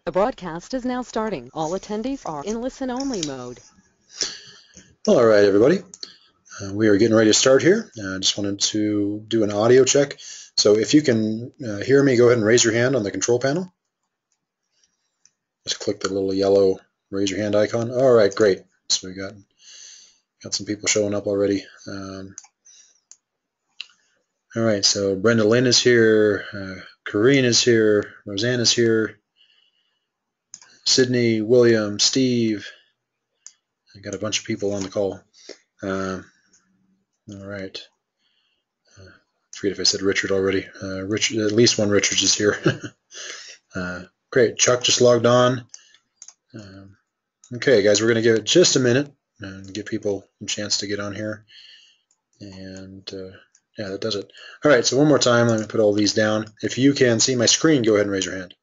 The broadcast is now starting. All attendees are in listen-only mode. All right, everybody. We are getting ready to start here. I just wanted to do an audio check. So if you can hear me, go ahead and raise your hand on the control panel. Just click the little yellow raise your hand icon. All right, great. So we got some people showing up already. All right, so Brenda Lynn is here. Corrine is here. Roseanne is here. Sydney, William, Steve. I got a bunch of people on the call. All right. Forget if I said Richard already. Richard, at least one Richards is here. Great. Chuck just logged on. Okay, guys, we're going to give it just a minute and give people a chance to get on here. And yeah, that does it. All right, so one more time, let me put all these down. If you can see my screen, go ahead and raise your hand.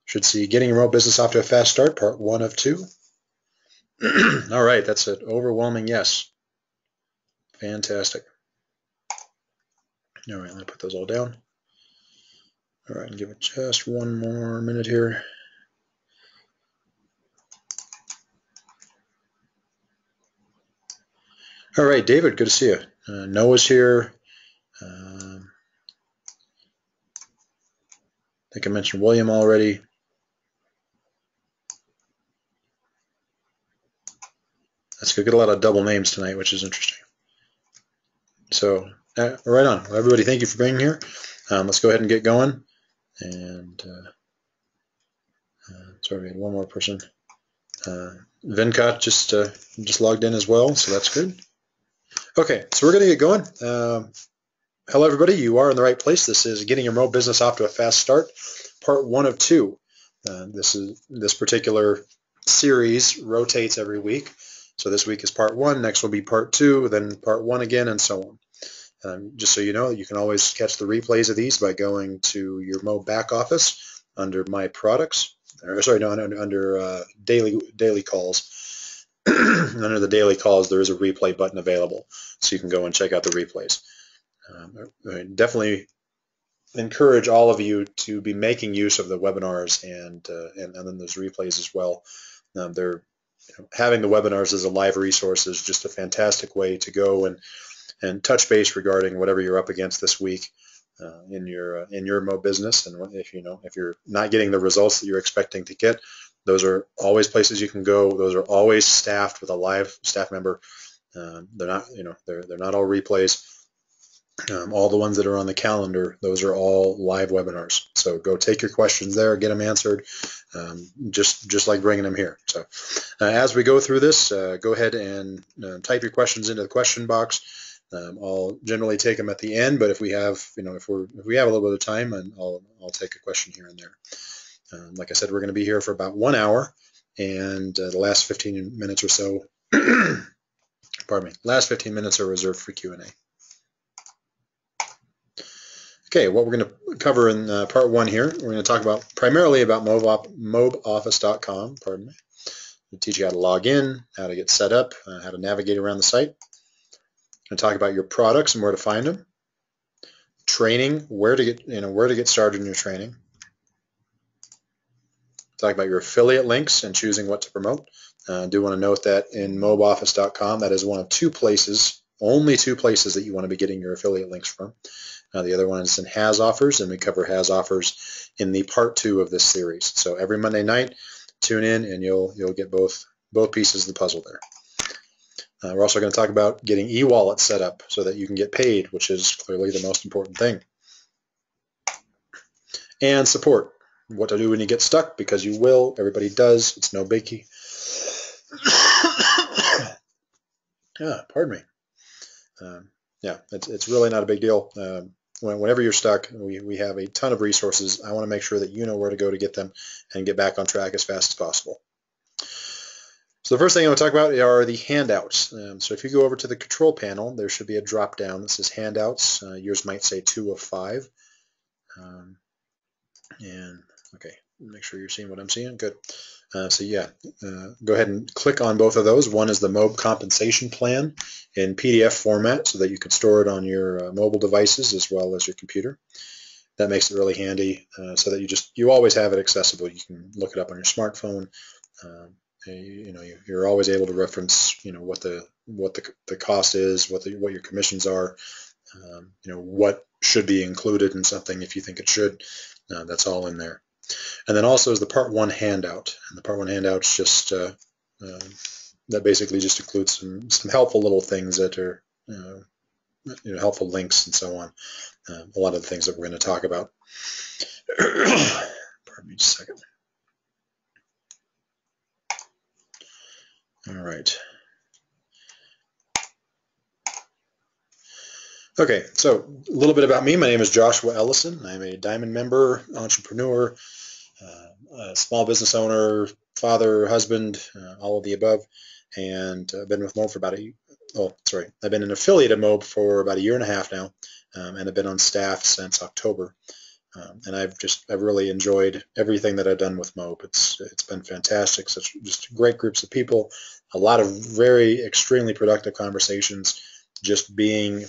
Should see Getting Your Remote Business Off to a Fast Start, part 1 of 2. All right, that's an overwhelming yes. Fantastic. All right, let me put those all down. All right, and give it just one more minute here. All right, David, good to see you. Noah's here. I think I mentioned William already. That's good. Get a lot of double names tonight, which is interesting. So, right on. Well, everybody, thank you for being here. Let's go ahead and get going. And sorry, we had one more person. Venkat just logged in as well, so that's good. Okay, so we're going to get going. Hello, everybody. You are in the right place. This is Getting Your Remote Business Off to a Fast Start, part 1 of 2. This particular series rotates every week. So this week is part 1, next will be part 2, then part 1 again, and so on. Just so you know, you can always catch the replays of these by going to your MOBE back office under My Products. Under daily calls. Under the daily calls, there is a replay button available, so you can go and check out the replays. I definitely encourage all of you to be making use of the webinars and then those replays as well. Having the webinars as a live resource is just a fantastic way to go and touch base regarding whatever you're up against this week in your MOBE business. And if you're not getting the results that you're expecting to get, those are always places you can go. Those are always staffed with a live staff member. They're not all replays. All the ones that are on the calendar, those are all live webinars. So go take your questions there, get them answered, just like bringing them here. So as we go through this, go ahead and type your questions into the question box. I'll generally take them at the end, but if we have a little bit of time, and I'll take a question here and there. Like I said, we're going to be here for about 1 hour, and the last 15 minutes or so, last 15 minutes are reserved for Q&A. Okay, what we're going to cover in part 1 here, we're going to talk primarily about MOBEoffice.com. Pardon me. We'll teach you how to log in, how to get set up, how to navigate around the site. We're going to talk about your products and where to find them. Training, where to get started in your training. Talk about your affiliate links and choosing what to promote. I do want to note that in MOBEoffice.com, that is one of only two places that you want to be getting your affiliate links from. The other one is in Has Offers, and we cover Has Offers in the part 2 of this series. So every Monday night, tune in and you'll get both pieces of the puzzle there. We're also going to talk about getting e-wallet set up so that you can get paid, which is clearly the most important thing. And support. What to do when you get stuck, because you will. Everybody does. It's no biggie. Pardon me. Yeah, it's really not a big deal. Whenever you're stuck, we have a ton of resources. I want to make sure that you know where to go to get them and get back on track as fast as possible. So the first thing I want to talk about are the handouts. So if you go over to the control panel, there should be a drop down that says handouts. Yours might say 2 of 5. And okay, make sure you're seeing what I'm seeing. Good. So yeah, go ahead and click on both of those. One is the MOBE compensation plan in PDF format so that you can store it on your mobile devices as well as your computer. that makes it really handy, so that you always have it accessible. You can look it up on your smartphone. You're always able to reference, what the cost is, what your commissions are, what should be included in something if you think it should. That's all in there. And then also is the Part 1 handout. And the Part 1 handout is just that basically just includes some helpful little things that are helpful links and so on. A lot of the things that we're going to talk about. Pardon me just a second. All right. Okay, so a little bit about me. My name is Joshua Ellison. I'm a Diamond member, entrepreneur, small business owner, father, husband, all of the above. And I've been with MOBE for I've been an affiliate of MOBE for about 1.5 years now, and I've been on staff since October. And I've really enjoyed everything that I've done with MOBE. It's been fantastic. Just great groups of people, a lot of very extremely productive conversations. Just being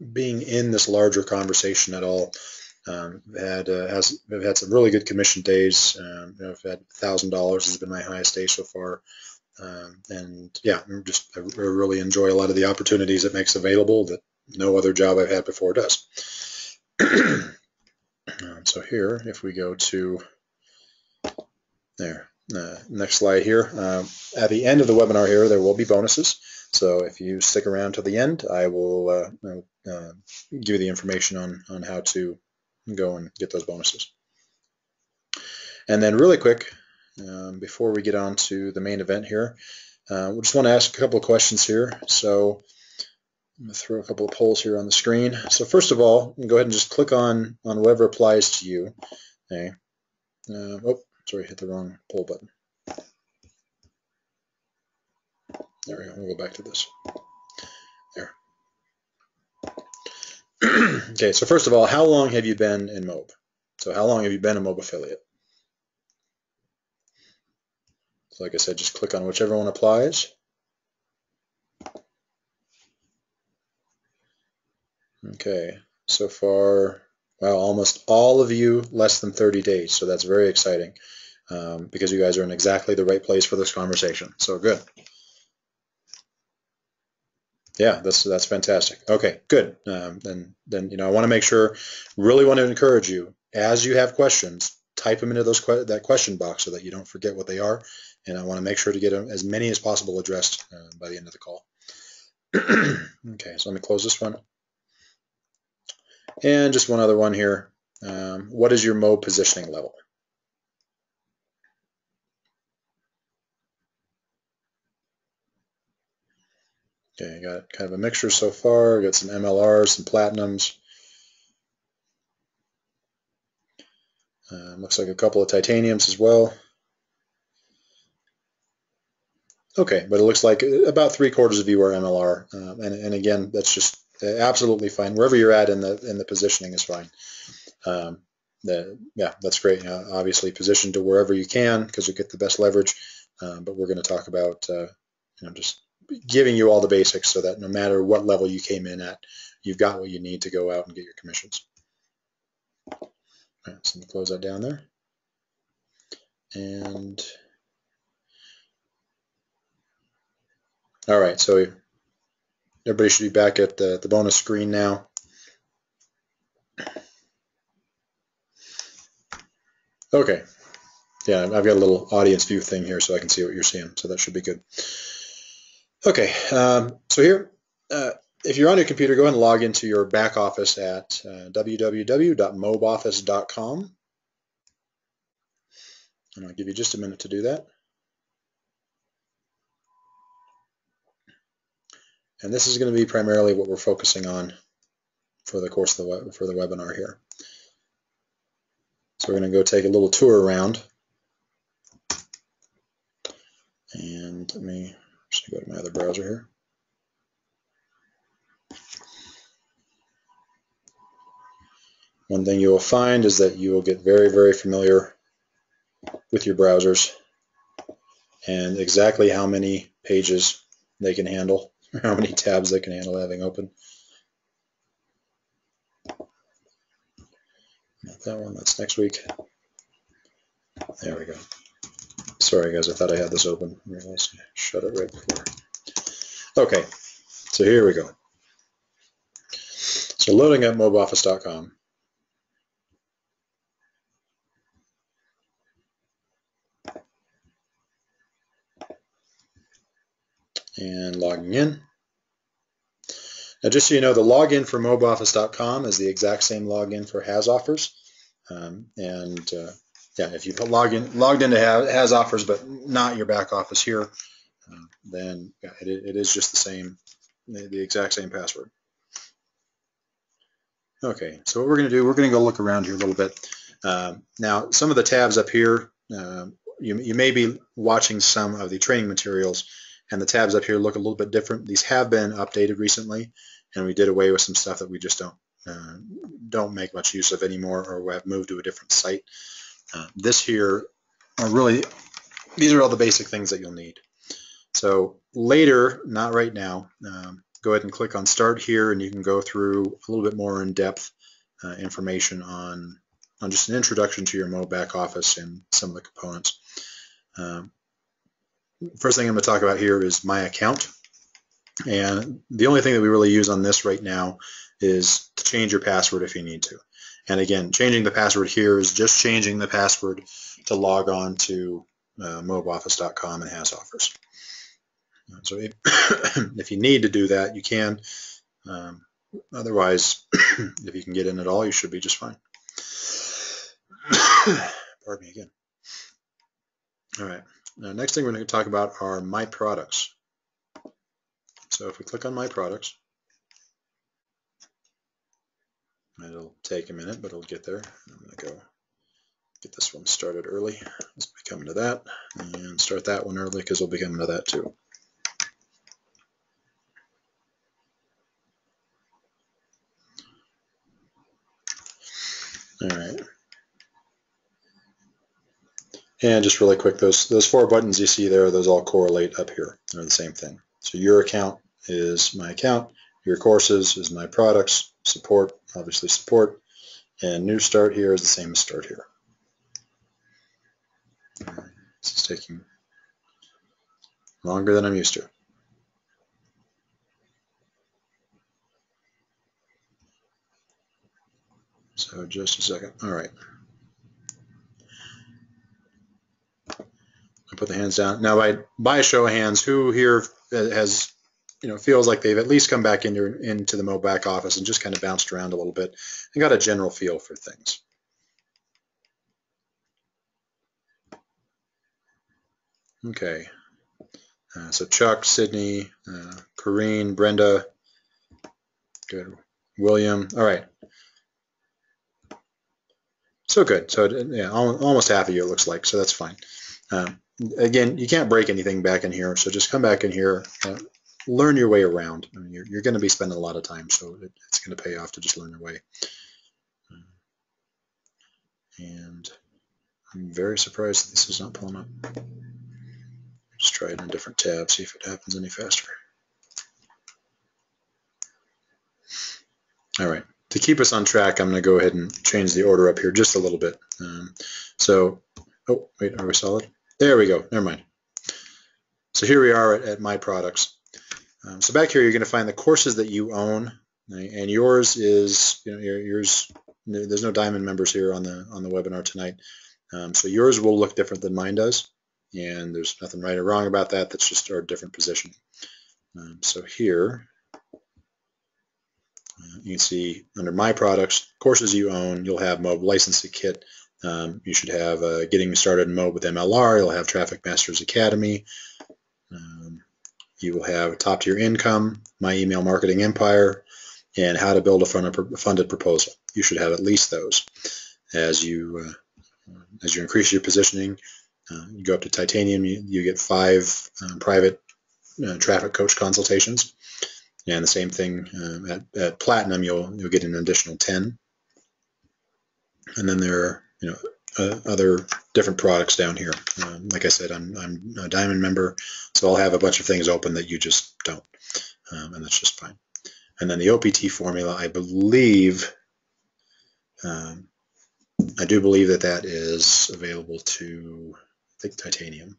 in this larger conversation at all. I've had some really good commission days. I've had $1,000 has been my highest day so far. And yeah, I really enjoy a lot of the opportunities it makes available that no other job I've had before does. So here, if we go to there, next slide here, at the end of the webinar here, there will be bonuses. So if you stick around to the end, I will give you the information on how to go and get those bonuses. And then really quick, before we get on to the main event here, we just want to ask a couple of questions here. So I'm going to throw a couple of polls here on the screen. So first of all, go ahead and just click on whatever applies to you. Okay. Hit the wrong poll button. There we go. We'll go back to this. There. Okay, so first of all, how long have you been in MOBE? So how long have you been a MOBE affiliate? So like I said, just click on whichever one applies. Okay, so far, well, almost all of you less than 30 days, so that's very exciting because you guys are in exactly the right place for this conversation. So good. Yeah, that's fantastic. Okay, good. Then I want to make sure, really want to encourage you, as you have questions, type them into that question box so that you don't forget what they are. And I want to make sure to get as many as possible addressed by the end of the call. Okay, so let me close this one. And just one other one here. What is your MOBE positioning level? Okay, I got kind of a mixture so far. Got some MLRs, some platinums. Looks like a couple of titaniums as well. Okay, but it looks like about 3/4 of you are MLR, and again, that's just absolutely fine. Wherever you're at in the positioning is fine. Yeah, that's great. Obviously, position to wherever you can because you get the best leverage. But we're going to talk about just giving you all the basics so that no matter what level you came in at, you've got what you need to go out and get your commissions. All right, so let me close that down there. And all right, so everybody should be back at the bonus screen now. Okay, yeah, I've got a little audience view thing here so I can see what you're seeing, so that should be good. Okay, so here, if you're on your computer, go ahead and log into your back office at www.mobeoffice.com. And I'll give you just a minute to do that. And this is going to be primarily what we're focusing on for the course of for the webinar here. So we're going to go take a little tour around. And let me just go to my other browser here. One thing you will find is that you will get very, very familiar with your browsers and exactly how many pages they can handle, how many tabs they can handle having open. Not that one, that's next week. There we go. Sorry guys, I thought I had this open. I realized I shut it right before. Okay, so here we go. So loading up mobeoffice.com. And logging in. Now just so you know, the login for mobeoffice.com is the exact same login for HasOffers. Yeah, if you've logged into HasOffers but not your back office here, then yeah, it is just the same, the exact same password. Okay, so what we're going to do, we're going to go look around here a little bit. Now, some of the tabs up here, you may be watching some of the training materials, and the tabs up here look a little bit different. These have been updated recently, and we did away with some stuff that we just don't make much use of anymore, or we have moved to a different site. This here are really, these are all the basic things that you'll need. So later, not right now, go ahead and click on Start here, and you can go through a little bit more in-depth information on just an introduction to your MOBE back office and some of the components. First thing I'm going to talk about here is My Account. And the only thing that we really use on this right now is to change your password if you need to. And again, changing the password here is just changing the password to log on to mobeoffice.com and HasOffers. So if you need to do that, you can. Otherwise, if you can get in at all, you should be just fine. Pardon me again. All right. Now, next thing we're going to talk about are My Products. So if we click on My Products, it'll take a minute, but it'll get there. I'm going to go get this one started early. Let's be coming to that, and start that one early because we'll be coming to that too. All right. And just really quick, those 4 buttons you see there, those all correlate up here. They're the same thing. So your account is My Account, your courses is My Products, support, obviously support, and New Start here is the same as Start here. All right. This is taking longer than I'm used to. So just a second. All right. I put the hands down. Now, by a show of hands, who here has, feels like they've at least come back into the MOBE back office and just kind of bounced around a little bit and got a general feel for things? Okay. So Chuck, Sydney, Corrine, Brenda, good, William. All right. So good. So yeah, almost half of you it looks like. So that's fine. Again, you can't break anything back in here, so just come back in here, learn your way around. I mean, you're going to be spending a lot of time, so it's going to pay off to just learn your way. And I'm very surprised that this is not pulling up. Just try it in a different tab, see if it happens any faster. All right. To keep us on track, I'm going to go ahead and change the order up here just a little bit. Oh, wait, are we solid? There we go. Never mind. So here we are at My Products. So back here, you're going to find the courses that you own, and yours is, yours. There's no diamond members here on the webinar tonight, so yours will look different than mine does, and there's nothing right or wrong about that. That's just our different position. So here, you can see under My Products, courses you own, you'll have MOBE Licensing Kit. You should have Getting Started in MOBE with MLR. You'll have Traffic Masters Academy. You will have Top Tier Income, My Email Marketing Empire, and How to Build a Funded Proposal. You should have at least those. As you increase your positioning, you go up to Titanium, you get 5 private traffic coach consultations. And the same thing at Platinum, you'll get an additional 10. And then there are other different products down here. Like I said, I'm a Diamond member, so I'll have a bunch of things open that you just don't, and that's just fine. And then the OPT formula, I believe, I do believe that that is available to, I think, titanium.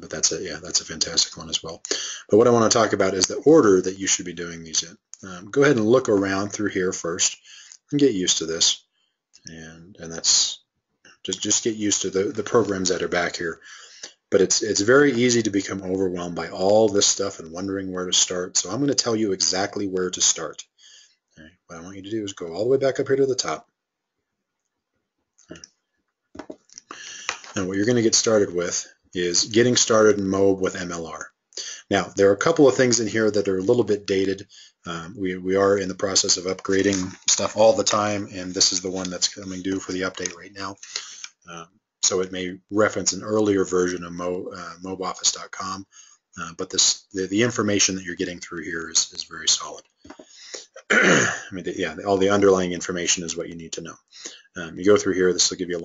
But that's that's a fantastic one as well. But what I want to talk about is the order that you should be doing these in. Go ahead and look around through here first and get used to this. And that's just get used to the programs that are back here. But it's very easy to become overwhelmed by all this stuff and wondering where to start. So I'm going to tell you exactly where to start. All right, what I want you to do is go all the way back up here to the top. And what you're going to get started with is getting started in MOBE with MLR. Now, there are a couple of things in here that are a little bit dated. We are in the process of upgrading stuff all the time, and this is the one that's coming due for the update right now. So it may reference an earlier version of MOBEoffice.com, but the information that you're getting through here is very solid. I mean, all the underlying information is what you need to know. You go through here, this will give you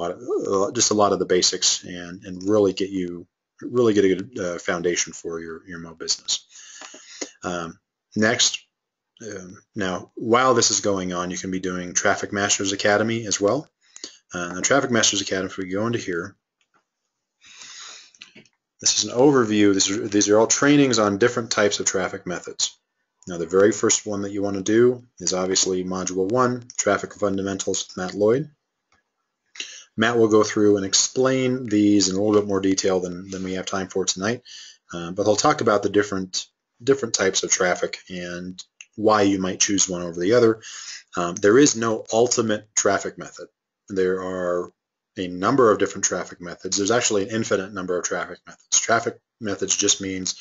just a lot of the basics and really get a good foundation for your MOBE business. Next, now while this is going on, you can be doing Traffic Masters Academy as well. Now, Traffic Masters Academy, if we go into here, this is an overview. These are all trainings on different types of traffic methods. Now, the very first one that you want to do is obviously Module 1, Traffic Fundamentals with Matt Lloyd. Matt will go through and explain these in a little bit more detail than we have time for tonight, but he'll talk about the different types of traffic and why you might choose one over the other. There is no ultimate traffic method. There are a number of different traffic methods. There's actually an infinite number of traffic methods. Traffic methods just means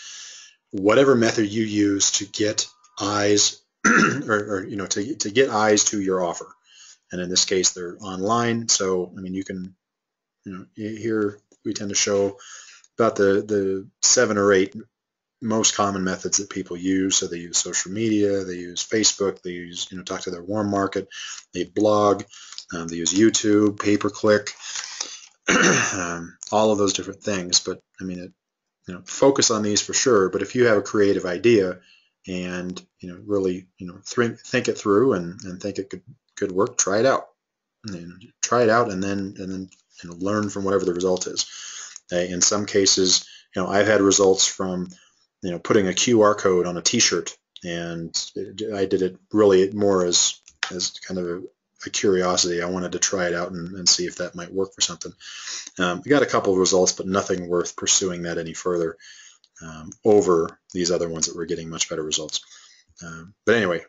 whatever method you use to get eyes to get eyes to your offer. And in this case, they're online. So, I mean, you can, here we tend to show about the 7 or 8 most common methods that people use. So they use social media, they use Facebook, they use, talk to their warm market, they blog, they use YouTube, pay-per-click, all of those different things. But I mean, focus on these for sure. But if you have a creative idea and, really, think it through and think it could work, try it out. Try it out and then learn from whatever the result is. In some cases, I've had results from putting a QR code on a T-shirt, and I did it really more as kind of a curiosity. I wanted to try it out and see if that might work for something. I got a couple of results, but nothing worth pursuing that any further over these other ones that were getting much better results. But anyway,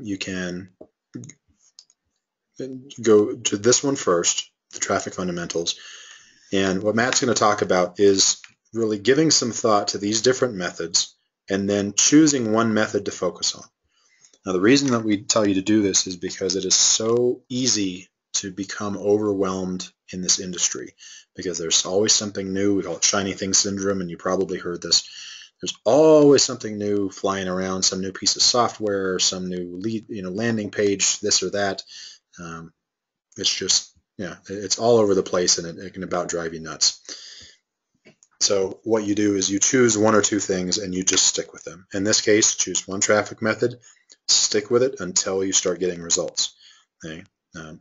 you can go to this one first, the Traffic Fundamentals. And what Matt's going to talk about is really giving some thought to these different methods and then choosing one method to focus on. Now, the reason that we tell you to do this is because it is so easy to become overwhelmed in this industry because there's always something new. We call it shiny thing syndrome, and you probably heard this. There's always something new flying around, some new piece of software, some new landing page, this or that. It's just, it's all over the place, and it can about drive you nuts. So what you do is you choose 1 or 2 things and you just stick with them. In this case, choose one traffic method, stick with it until you start getting results. Okay?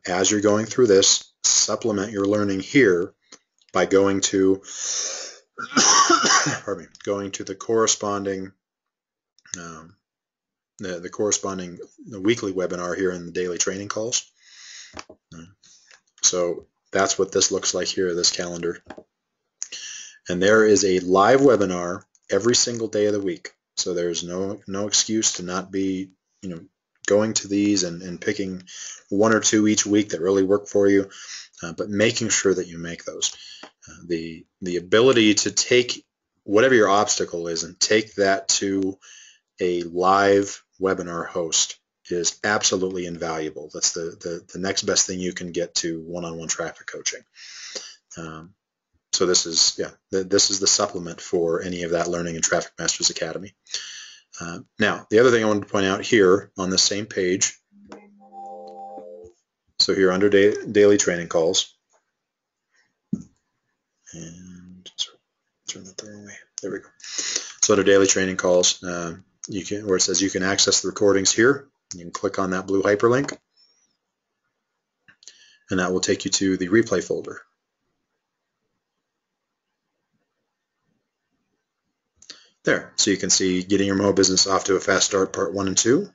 As you're going through this, supplement your learning here by going to the corresponding the weekly webinar here in the daily training calls. So that's what this looks like here, this calendar. And there is a live webinar every single day of the week. So there's no excuse to not be, going to these and picking 1 or 2 each week that really work for you, but making sure that you make those. The ability to take whatever your obstacle is and take that to a live webinar host is absolutely invaluable. That's the next best thing you can get to one-on-one traffic coaching. So this is the supplement for any of that learning in Traffic Masters Academy. Now, the other thing I wanted to point out here on the same page, so here under daily training calls, and turn that the wrong way. There we go. So under daily training calls, where it says you can access the recordings here, you can click on that blue hyperlink. and that will take you to the replay folder. There, so you can see Getting Your MOBE Business Off to a Fast Start Part 1 and 2.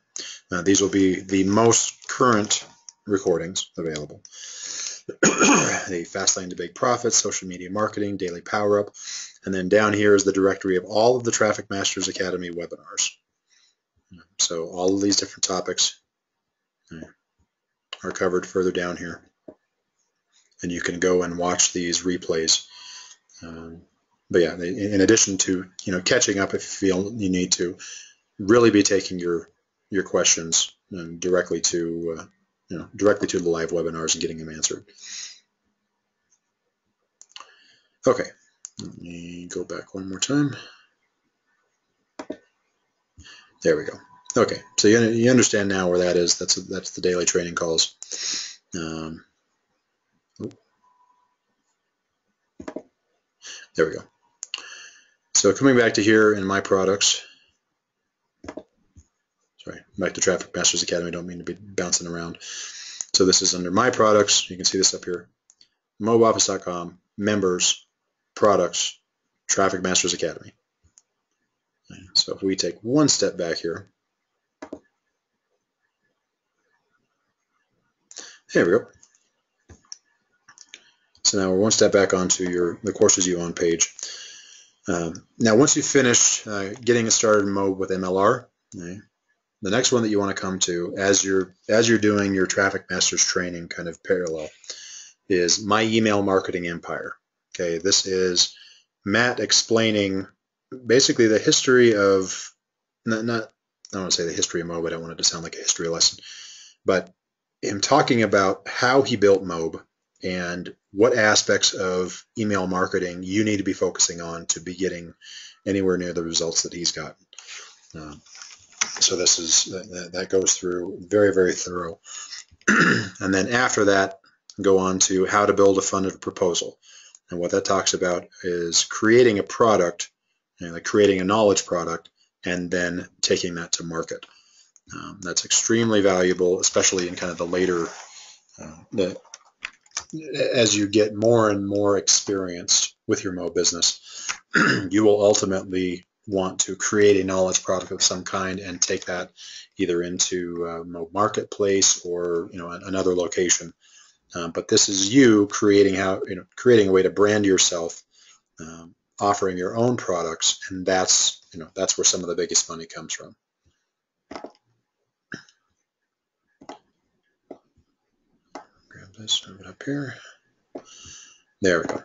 These will be the most current recordings available. The Fast Lane to Big Profits, Social Media Marketing, Daily Power Up, and then down here is the directory of all of the Traffic Masters Academy webinars. So all of these different topics are covered further down here, and you can go and watch these replays. But yeah, in addition to catching up if you feel you need to, really be taking your questions directly to the live webinars and getting them answered. Okay, let me go back one more time. There we go. Okay, so you understand now where that is. That's the daily training calls. There we go. So coming back to here in my products, sorry, back to Traffic Masters Academy, don't mean to be bouncing around. So this is under my products. You can see this up here. MOBEoffice.com, members, products, Traffic Masters Academy. So if we take one step back here, there we go. So now we're one step back onto the Courses You Own page. Now once you've finished getting started in MOBE with MLR, the next one that you want to come to as you're doing your Traffic Masters training kind of parallel is My Email Marketing Empire. Okay, this is Matt explaining basically the history of, I don't want to say the history of MOBE, I don't want it to sound like a history lesson, but him talking about how he built MOBE and what aspects of email marketing you need to be focusing on to be getting anywhere near the results that he's gotten. So that goes through very, very thorough. And then after that, go on to how to build a funded proposal. And what that talks about is creating a product, like creating a knowledge product, and then taking that to market. That's extremely valuable, especially in kind of the later, as you get more and more experienced with your MOBE business, you will ultimately want to create a knowledge product of some kind and take that either into MOBE Marketplace or another location. But this is you creating creating a way to brand yourself, offering your own products, and that's where some of the biggest money comes from. Grab this, move it up here. There we go.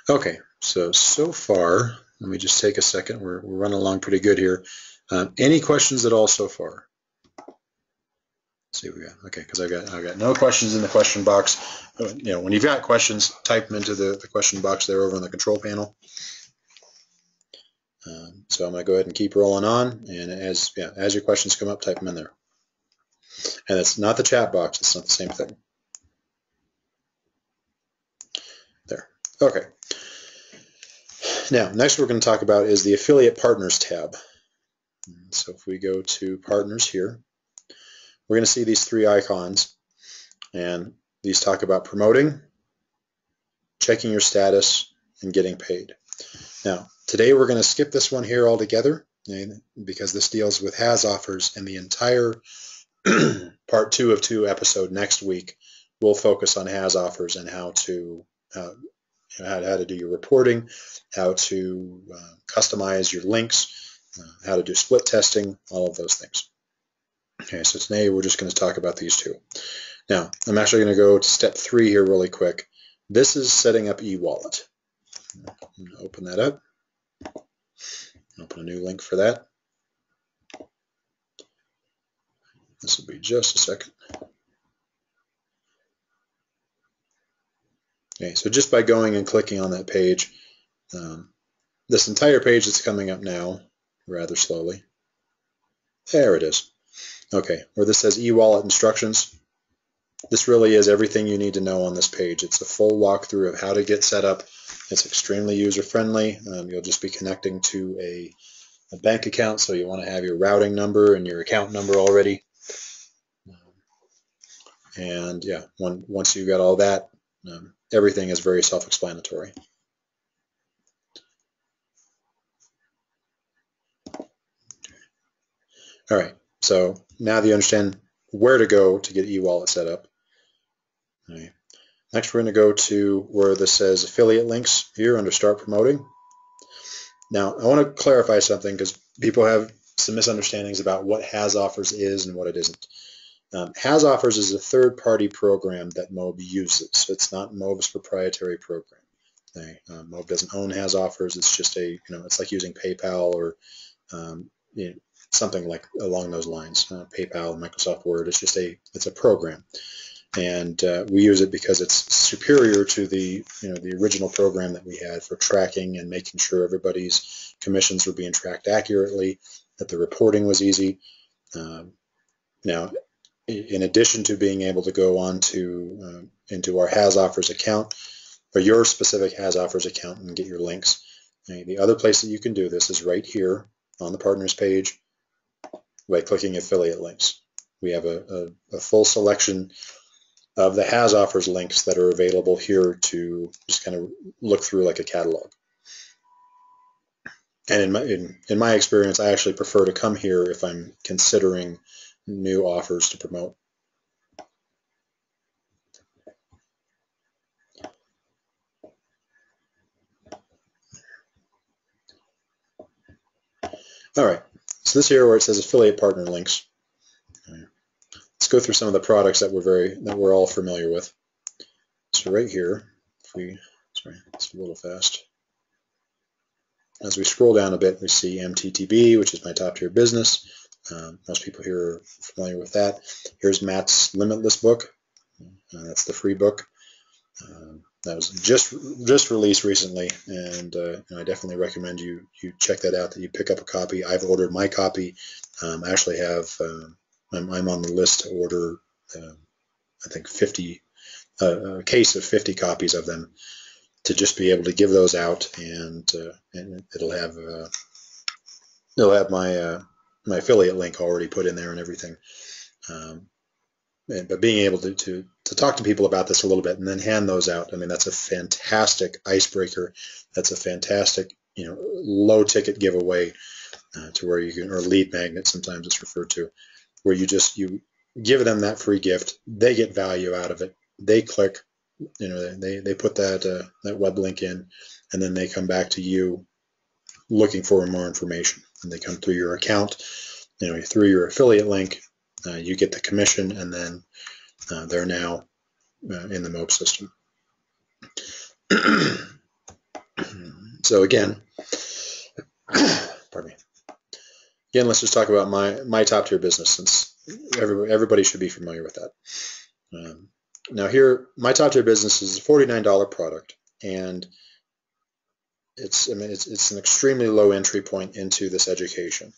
Okay, so far, let me just take a second. We're running along pretty good here. Any questions at all so far? Let's see what we got. Okay, because I got no questions in the question box. When you've got questions, type them into the question box there over on the control panel. So I'm going to go ahead and keep rolling on, and as your questions come up, type them in there. And it's not the chat box. It's not the same thing. There. Okay. Now, next we're going to talk about is the Affiliate Partners tab. So if we go to Partners here, we're going to see these three icons, and these talk about promoting, checking your status, and getting paid. Now, today we're going to skip this one here altogether because this deals with has offers, and the entire part 2 of 2 episode next week will focus on has offers and how to do your reporting, how to customize your links, how to do split testing, all of those things. Okay, so today we're just going to talk about these two. Now, I'm actually going to go to step 3 here really quick. This is setting up eWallet. I'm going to open that up. Open a new link for that. This will be just a second. Okay, so just by going and clicking on that page, this entire page that's coming up now, rather slowly. There it is. Okay, where this says eWallet instructions, this really is everything you need to know on this page. It's a full walkthrough of how to get set up. It's extremely user-friendly. You'll just be connecting to a bank account, so you want to have your routing number and your account number already. And yeah, once you got all that, everything is very self-explanatory. All right, so now that you understand where to go to get eWallet set up. All right. Next, we're going to go to where this says affiliate links here under Start Promoting. Now, I want to clarify something because people have some misunderstandings about what Has Offers is and what it isn't. Has Offers is a third-party program that MOBE uses. It's not MOBE's proprietary program. Okay? MOBE doesn't own Has Offers. It's just it's like using PayPal or something like along those lines. PayPal, Microsoft Word. It's a program, and we use it because it's superior to the original program that we had for tracking and making sure everybody's commissions were being tracked accurately, that the reporting was easy. Now, in addition to being able to go on to into our Has Offers account or your specific Has Offers account and get your links, the other place that you can do this is right here on the partners page by clicking affiliate links. We have a full selection of the Has Offers links that are available here to just kind of look through like a catalog. And in my experience, I actually prefer to come here if I'm considering new offers to promote. All right, so this here where it says affiliate partner links. Let's go through some of the products that we're all familiar with. So right here, it's a little fast. As we scroll down a bit, we see MTTB, which is my top tier business. Most people here are familiar with that. Here's Matt's Limitless book. That's the free book. That was just released recently, and I definitely recommend you check that out, that you pick up a copy. I've ordered my copy. I actually have, I'm on the list to order, I think a case of 50 copies of them, to just be able to give those out, and it'll have my affiliate link already put in there and everything. But being able to talk to people about this a little bit and then hand those out, I mean, that's a fantastic icebreaker. That's a fantastic, low ticket giveaway to where you can, or lead magnet sometimes it's referred to, where you give them that free gift. They get value out of it. They click, they put that web link in, and then they come back to you looking for more information. And they come through your account, through your affiliate link. You get the commission, and then they're now in the MOBE system. So again, pardon me. Again, let's just talk about my top tier business, since everybody should be familiar with that. Now here, my top tier business is a $49 product, and it's an extremely low entry point into this education.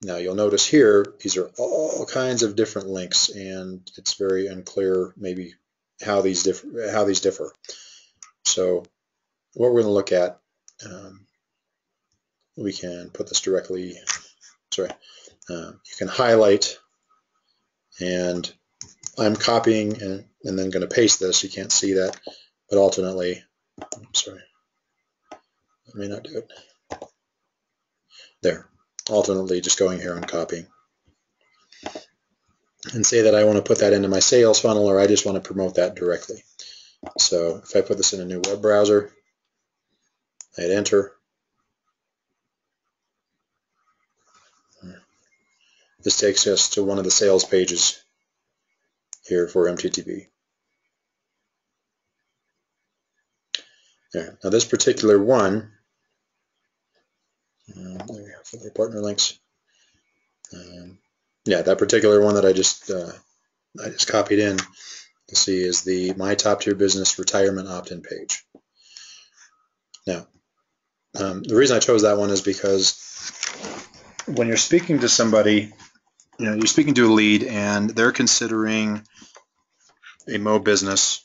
Now you'll notice here, these are all kinds of different links, and it's very unclear maybe how these differ. So what we're going to look at, we can put this directly, you can highlight, and I'm copying and then going to paste this. You can't see that, but alternately, I may not do it. There. Alternately just going here and copying, and say that I want to put that into my sales funnel, or I just want to promote that directly. So if I put this in a new web browser, I hit enter. This takes us to one of the sales pages here for MTTB. There. Now this particular one, there we have for the partner links. Yeah, that particular one that I just copied in, you see, is the My Top Tier Business Retirement Opt-in page. Now, the reason I chose that one is because when you're speaking to somebody, you're speaking to a lead, and they're considering a MOBE business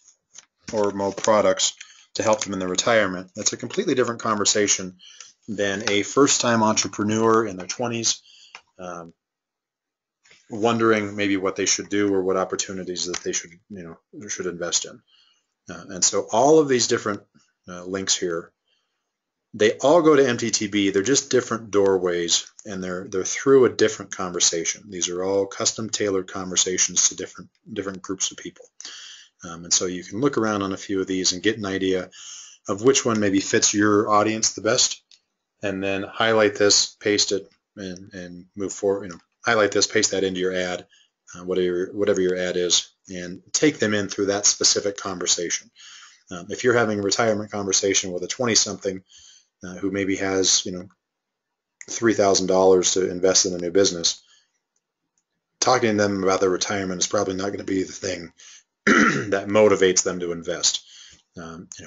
or MOBE products to help them in their retirement. That's a completely different conversation than a first-time entrepreneur in their 20s, wondering maybe what they should do or what opportunities that they should, should invest in. And so all of these different links here, they all go to MTTB. They're just different doorways, and they're through a different conversation. These are all custom tailored conversations to different groups of people. And so you can look around on a few of these and get an idea of which one maybe fits your audience the best, and then highlight this, paste it, and move forward. Highlight this, paste that into your ad, whatever your ad is, and take them in through that specific conversation. If you're having a retirement conversation with a 20-something who maybe has $3,000 to invest in a new business, talking to them about their retirement is probably not going to be the thing that motivates them to invest.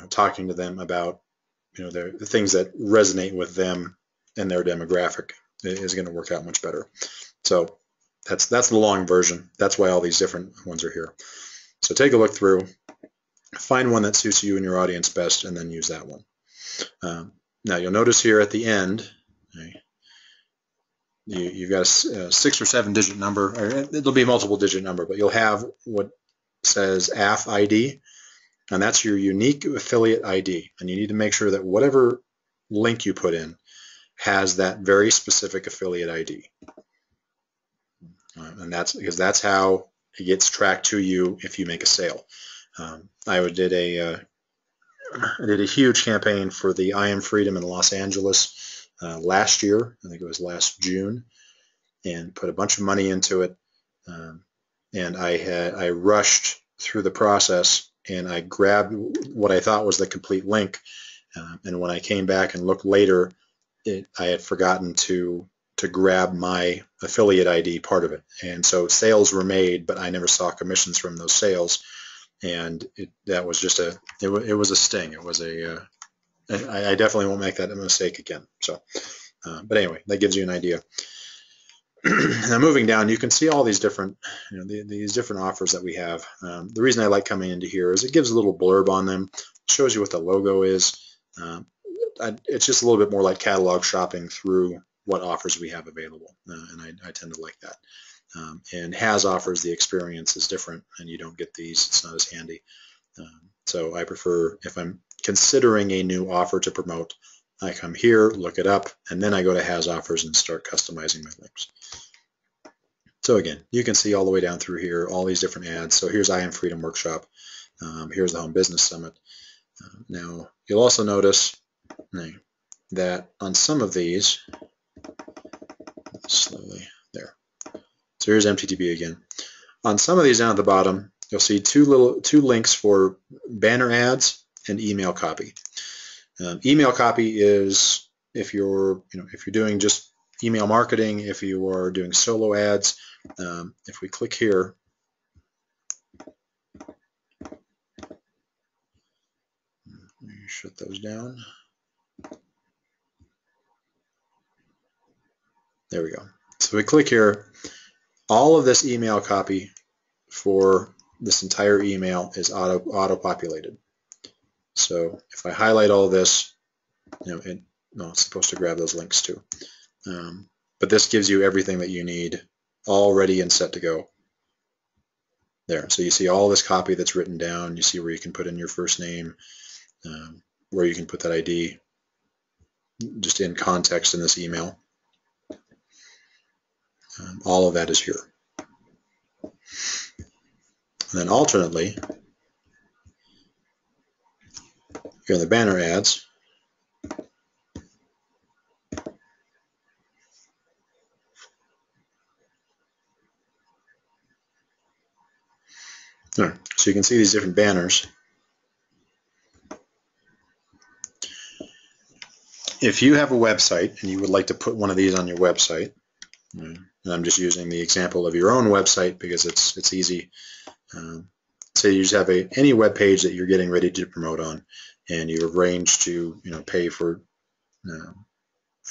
Talking to them about the things that resonate with them and their demographic is going to work out much better. So that's the long version. That's why all these different ones are here. So take a look through, find one that suits you and your audience best, and then use that one. Now you'll notice here at the end, you've got a 6 or 7 digit number, or it'll be a multiple digit number, but you'll have what says AF ID, and that's your unique affiliate ID. And you need to make sure that whatever link you put in has that very specific affiliate ID. And that's because that's how it gets tracked to you if you make a sale. I did a huge campaign for the I Am Freedom in Los Angeles last year. I think it was last June, and put a bunch of money into it. And I rushed through the process, and I grabbed what I thought was the complete link. And when I came back and looked later, I had forgotten to grab my affiliate ID part of it. And so sales were made, but I never saw commissions from those sales. And that was just it was a sting. It was I definitely won't make that a mistake again. So, but anyway, that gives you an idea. Now moving down, you can see all these different, these different offers that we have. The reason I like coming into here is it gives a little blurb on them, shows you what the logo is. It's just a little bit more like catalog shopping through what offers we have available, and I tend to like that. And has offers, the experience is different, and you don't get these. It's not as handy. So I prefer, if I'm considering a new offer to promote, I come here, look it up, and then I go to has offers and start customizing my links. So again, you can see all the way down through here, all these different ads. So here's I Am Freedom Workshop. Here's the Home Business Summit. Now, you'll also notice that on some of these, slowly, there. So here's MTTB again. On some of these down at the bottom, you'll see two links for banner ads and email copy. Email copy is if you're doing just email marketing, if you are doing solo ads. If we click here, let me shut those down. There we go. So we click here. All of this email copy for this entire email is auto-populated. So if I highlight all this, it's supposed to grab those links too. But this gives you everything that you need all ready and set to go. There. So you see all this copy that's written down. You see where you can put in your first name, where you can put that ID just in context in this email. All of that is here. And then alternately, here in the banner ads, so you can see these different banners. If you have a website and you would like to put one of these on your website, and I'm just using the example of your own website because it's easy. Say you just have any web page that you're getting ready to promote on, and you arrange to pay for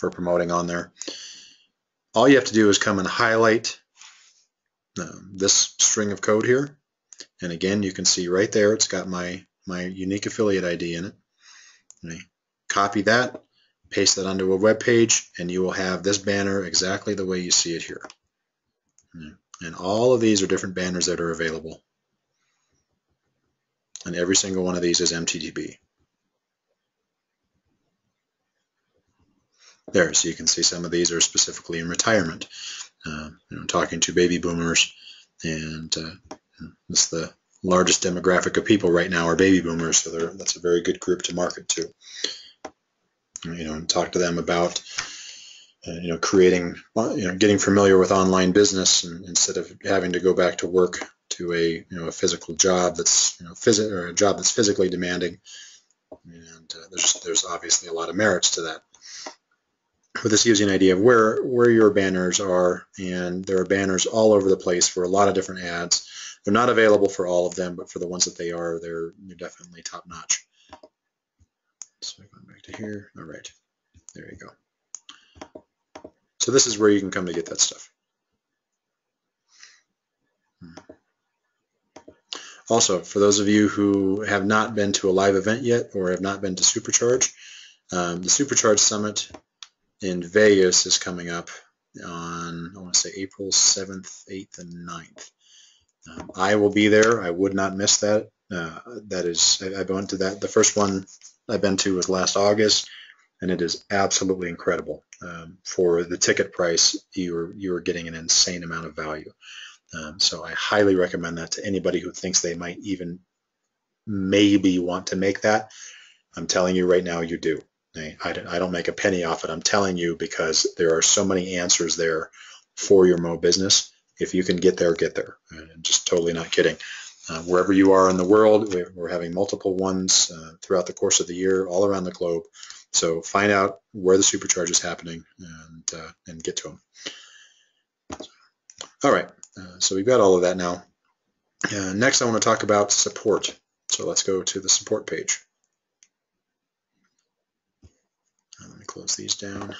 promoting on there. All you have to do is come and highlight this string of code here, and again you can see right there it's got my unique affiliate ID in it. Copy that, paste that onto a web page, and you will have this banner exactly the way you see it here. And all of these are different banners that are available. And every single one of these is MTTB. There, so you can see some of these are specifically in retirement. Talking to baby boomers, and it's the largest demographic of people right now are baby boomers, so that's a very good group to market to. And talk to them about getting familiar with online business, and instead of having to go back to work to a physical job that's a job that's physically demanding. And there's obviously a lot of merits to that. But this gives you an idea of where your banners are, and there are banners all over the place for a lot of different ads. They're not available for all of them, but for the ones that they are, they're definitely top notch. So going back to here, all right, there you go. So this is where you can come to get that stuff. Also, for those of you who have not been to a live event yet or have not been to Supercharge, the Supercharge Summit in Vegas is coming up on, I want to say, April 7th, 8th, and 9th. I will be there. I would not miss that. I went to that. The first one I've been to was last August, and it is absolutely incredible. For the ticket price, you are getting an insane amount of value. So I highly recommend that to anybody who thinks they might even maybe want to make that. I'm telling you right now, you do. I don't make a penny off it. I'm telling you because there are so many answers there for your MOBE business. If you can get there, get there. I'm just totally not kidding. Wherever you are in the world, we're having multiple ones throughout the course of the year, all around the globe. So find out where the Supercharge is happening and get to them. All right, so we've got all of that now. Next, I want to talk about support. So let's go to the support page. Let me close these down.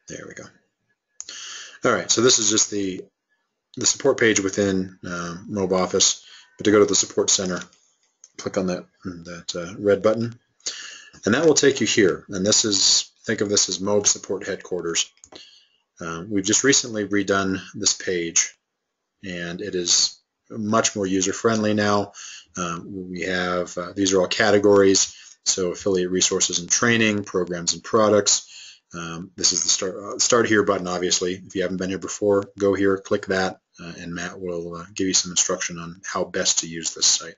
There we go. All right, so this is just the support page within MOBE Office. But to go to the support center, click on that red button, and that will take you here. And this is, think of this as MOBE Support Headquarters. We've just recently redone this page, and it is much more user-friendly now. We have these are all categories. So affiliate resources and training, programs and products. This is the start here button, obviously. If you haven't been here before, go here, click that, and Matt will give you some instruction on how best to use this site.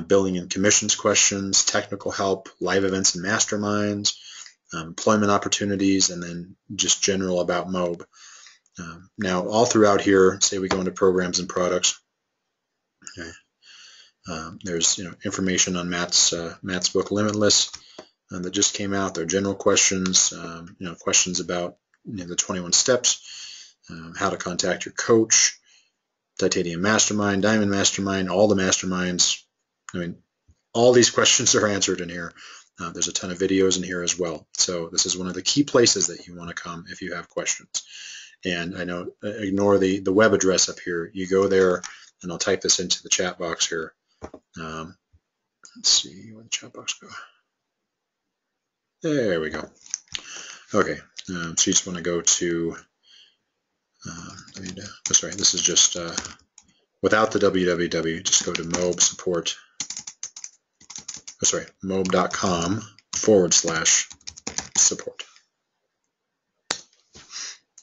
Billing and commissions questions, technical help, live events and masterminds, employment opportunities, and then just general about MOBE. Now, all throughout here, say we go into programs and products. Okay. There's information on Matt's book Limitless that just came out. There are general questions, questions about the 21 steps, how to contact your coach, Titanium Mastermind, Diamond Mastermind, all the masterminds. I mean, all these questions are answered in here. There's a ton of videos in here as well. So this is one of the key places that you want to come if you have questions. And I know, ignore the web address up here. You go there, and I'll type this into the chat box here. Let's see, where the chat box go? There we go. Okay, so you just want to go to, sorry, this is just without the www, just go to MOBE support, mobe.com/support.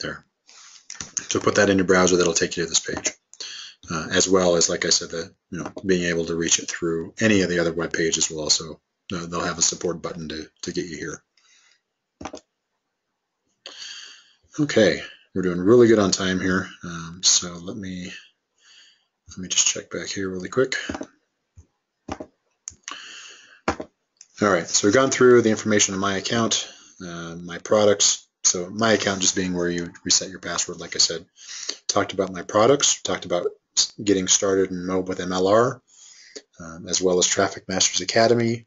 There. So put that in your browser, that'll take you to this page. As well as, like I said, being able to reach it through any of the other web pages will also, they'll have a support button to get you here. Okay, we're doing really good on time here. So let me just check back here really quick. All right, so we've gone through the information on my account, my products. So my account just being where you reset your password, like I said. Talked about my products, talked about getting started in MOBE with MLR, as well as Traffic Masters Academy,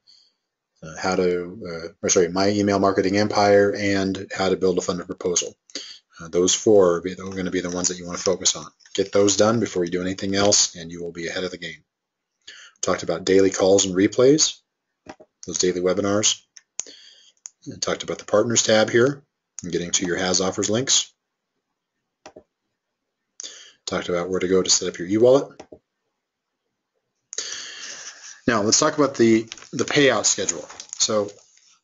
my email marketing empire, and how to build a funded proposal. Those four are going to be the ones that you want to focus on. Get those done before you do anything else, and you will be ahead of the game. Talked about daily calls and replays, those daily webinars. And talked about the Partners tab here, and getting to your Has Offers links. talked about where to go to set up your e-wallet. Now let's talk about the payout schedule. So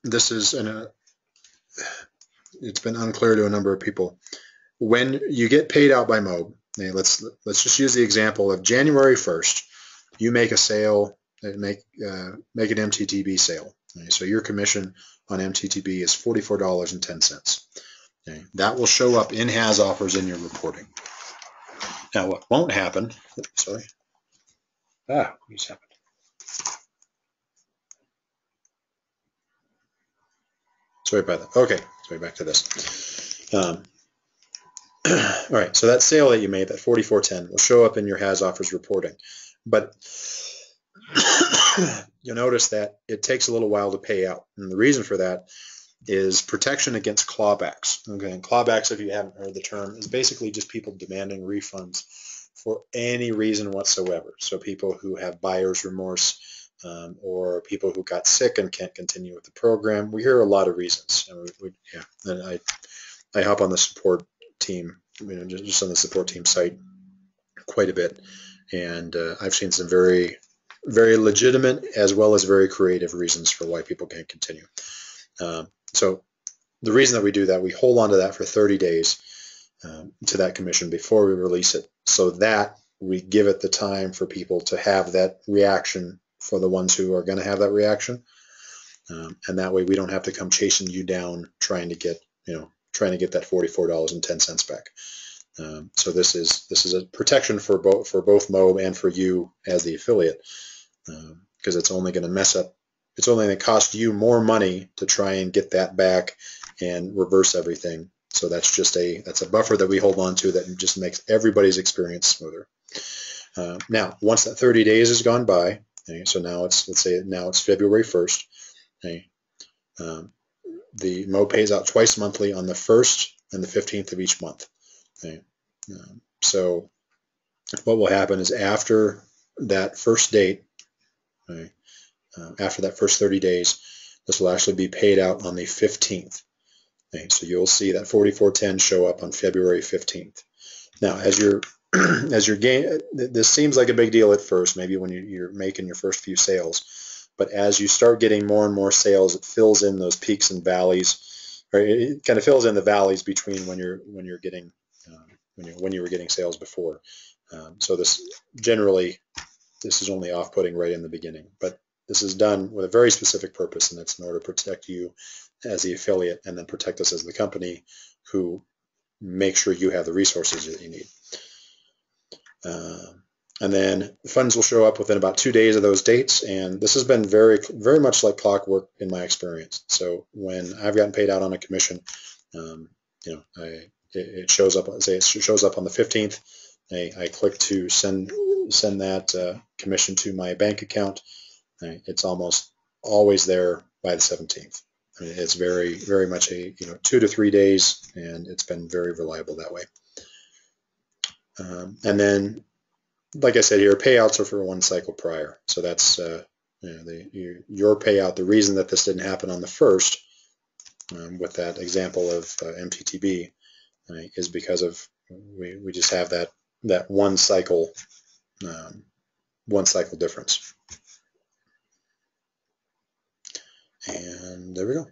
this is it's been unclear to a number of people. When you get paid out by MOBE, let's just use the example of January 1st. You make a sale, make an MTTB sale. Okay, so your commission on MTTB is $44.10. Okay, that will show up in has offers in your reporting. Now what won't happen? Sorry. What just happened? Sorry about that. Okay, sorry, back to this. All right, so that sale that you made, that $44.10, will show up in your has offers reporting. But you'll notice that it takes a little while to pay out. And the reason for that is protection against clawbacks. Okay, and clawbacks, if you haven't heard the term, is basically just people demanding refunds for any reason whatsoever. So people who have buyer's remorse, or people who got sick and can't continue with the program. We hear a lot of reasons. And I hop on the support team, just on the support team site quite a bit, and I've seen some very, very legitimate as well as very creative reasons for why people can't continue. So the reason that we do that, we hold on to that for 30 days to that commission before we release it, so that we give it the time for people to have that reaction for the ones who are going to have that reaction, and that way we don't have to come chasing you down trying to get that $44.10 back. So this is a protection for both MOBE and for you as the affiliate, because it's only going to mess up. It's only going to cost you more money to try and get that back and reverse everything. So that's a buffer that we hold on to that just makes everybody's experience smoother. Now, once that 30 days has gone by, okay, so now let's say it's February 1st. Okay, the MOBE pays out twice monthly on the 1st and the 15th of each month. Okay, so what will happen is after that first date, okay, after that first 30 days, this will actually be paid out on the 15th. Okay, so you'll see that $44.10 show up on February 15th. Now, as you're this seems like a big deal at first, maybe when you're making your first few sales, but as you start getting more and more sales, it fills in those peaks and valleys, or it kind of fills in the valleys between when you were getting sales before. So this is only off-putting right in the beginning, but this is done with a very specific purpose, and it's in order to protect you as the affiliate and then protect us as the company who make sure you have the resources that you need. And then the funds will show up within about 2 days of those dates, and this has been very, very much like clockwork in my experience. So when I've gotten paid out on a commission, it shows up. Say it shows up on the 15th. I click to send that commission to my bank account. It's almost always there by the 17th. I mean, it's very, very much 2 to 3 days, and it's been very reliable that way. And then, like I said here, payouts are for one cycle prior. So that's your payout. The reason that this didn't happen on the 1st, with that example of MTTB, is because of we just have that one cycle difference. And there we go.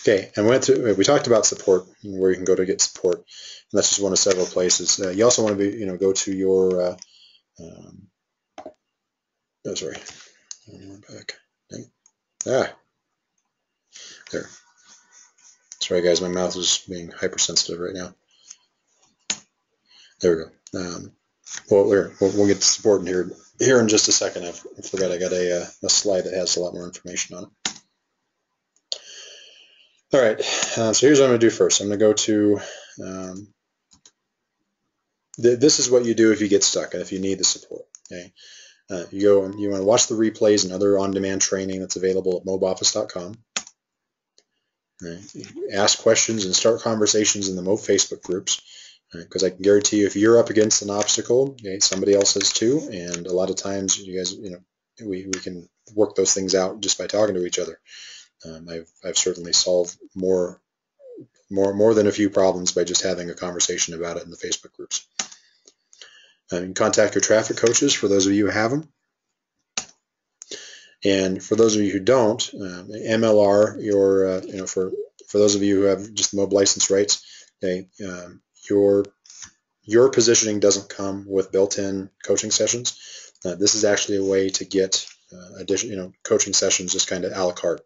Okay, and we talked about support, where you can go to get support, and that's just one of several places. You also want to go to your there. Sorry guys, my mouth is being hypersensitive right now. There we go. We'll get to support in here in just a second. I forgot I got a slide that has a lot more information on it. All right, so here's what I'm going to do first. I'm going to go to, this is what you do if you get stuck and if you need the support. Okay, you want to watch the replays and other on-demand training that's available at mobeoffice.com. Right. Ask questions and start conversations in the MOBE Facebook groups, because I can guarantee you if you're up against an obstacle, somebody else is too, and a lot of times you guys, we can work those things out just by talking to each other. I've certainly solved more than a few problems by just having a conversation about it in the Facebook groups. contact your traffic coaches for those of you who have them. And for those of you who don't, MLR, for those of you who have just the MOBE license rights, okay, your positioning doesn't come with built-in coaching sessions. This is actually a way to get additional, coaching sessions just kind of a la carte.